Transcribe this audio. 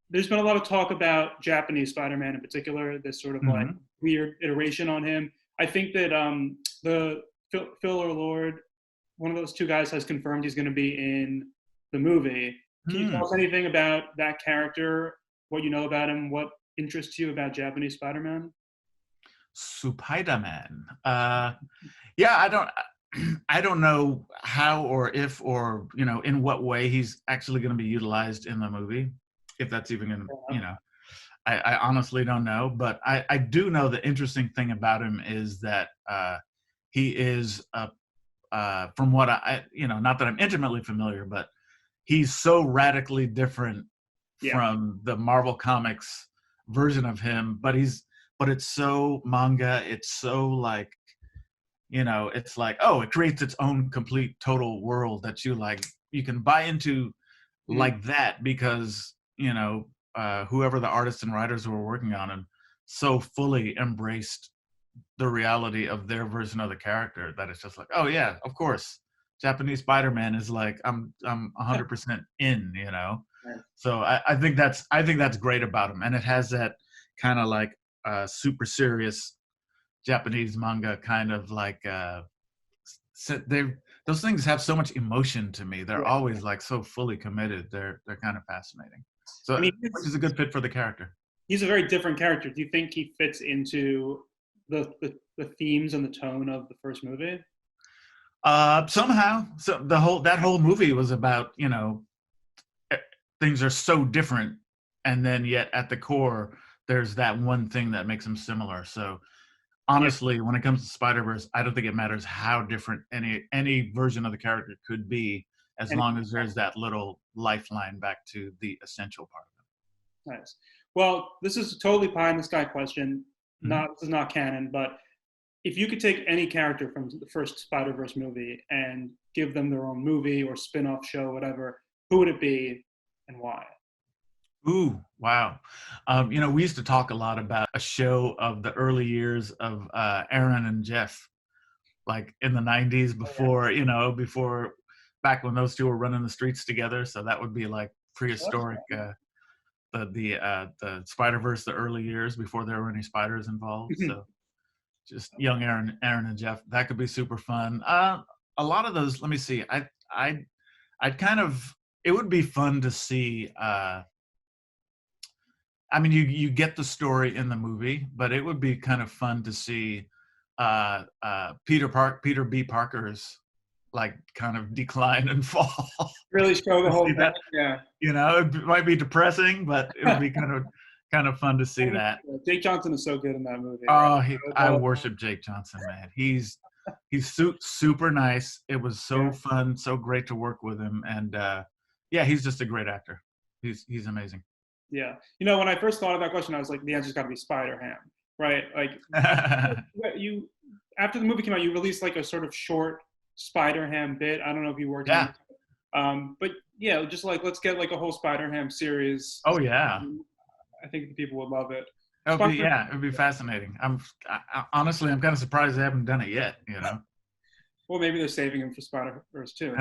there's been a lot of talk about Japanese Spider-Man in particular, this sort of like Hmm. weird iteration on him. I think that the Phil or Lord, one of those two guys, has confirmed he's going to be in the movie. Can you tell us anything about that character? What you know about him? What interests you about Japanese Spider-Man? Spider-Man. Yeah, I don't. I don't know how or if or in what way he's actually going to be utilized in the movie, if that's even going to I honestly don't know, but I do know the interesting thing about him is that he is from what not that I'm intimately familiar, but he's so radically different Yeah, from the Marvel Comics version of him, but it's so manga, it's so like, it's like, oh, it creates its own complete total world that you can buy into mm, like that because, whoever the artists and writers who were working on him so fully embraced the reality of their version of the character that it's just like, oh yeah, of course, Japanese Spider-Man is like, I'm 100% in. nice. So I think that's great about him, and it has that kind of like super serious Japanese manga kind of like they those things have so much emotion to me. They're Yeah, always like so fully committed. They're kind of fascinating. I mean, So which is a good fit for the character. he's a very different character. Do you think he fits into the themes and the tone of the first movie? Somehow, so that whole movie was about eh, things are so different, and then yet at the core, there's that one thing that makes them similar. So Yeah, honestly, when it comes to Spider-Verse, I don't think it matters how different any version of the character could be, as and long as there's that little lifeline back to the essential part nice. Well, this is a totally pie in the sky question. of it. Not This is not canon, but if you could take any character from the first Spider-Verse movie and give them their own movie or spin-off show, whatever, who would it be and why? Ooh, wow. We used to talk a lot about a show of the early years of Aaron and Jeff, like in the 90s, Oh, yeah. before back when those two were running the streets together. So that would be like That's prehistoric, the Spider-Verse, the early years before there were any spiders involved. fun. So just young Aaron and Jeff, that could be super fun. A lot of those, let me see. I'd kind of, it would be fun to see, I mean, you get the story in the movie, but it would be kind of fun to see Peter B. Parker's like kind of decline and fall. Really show the To whole see thing. that, Yeah. it might be depressing, but it would be kind of fun to I see mean, that. Jake Johnson is so good in that movie, right? Oh, With I all, worship Jake Johnson, man. He's super nice. It was so yeah. fun, so great to work with him, and yeah, he's just a great actor. He's amazing. Yeah. When I first thought of that question, I was like, the answer's got to be Spider Ham, right? Like, you after the movie came out, you released like a sort of short Spider Ham bit. I don't know if you worked on Yeah. it, but yeah, just like let's get like a whole Spider Ham series. Oh yeah. I think people would love it. Spider, It would be fascinating. Honestly, I'm kind of surprised they haven't done it yet. well, maybe they're saving him for Spider Verse too.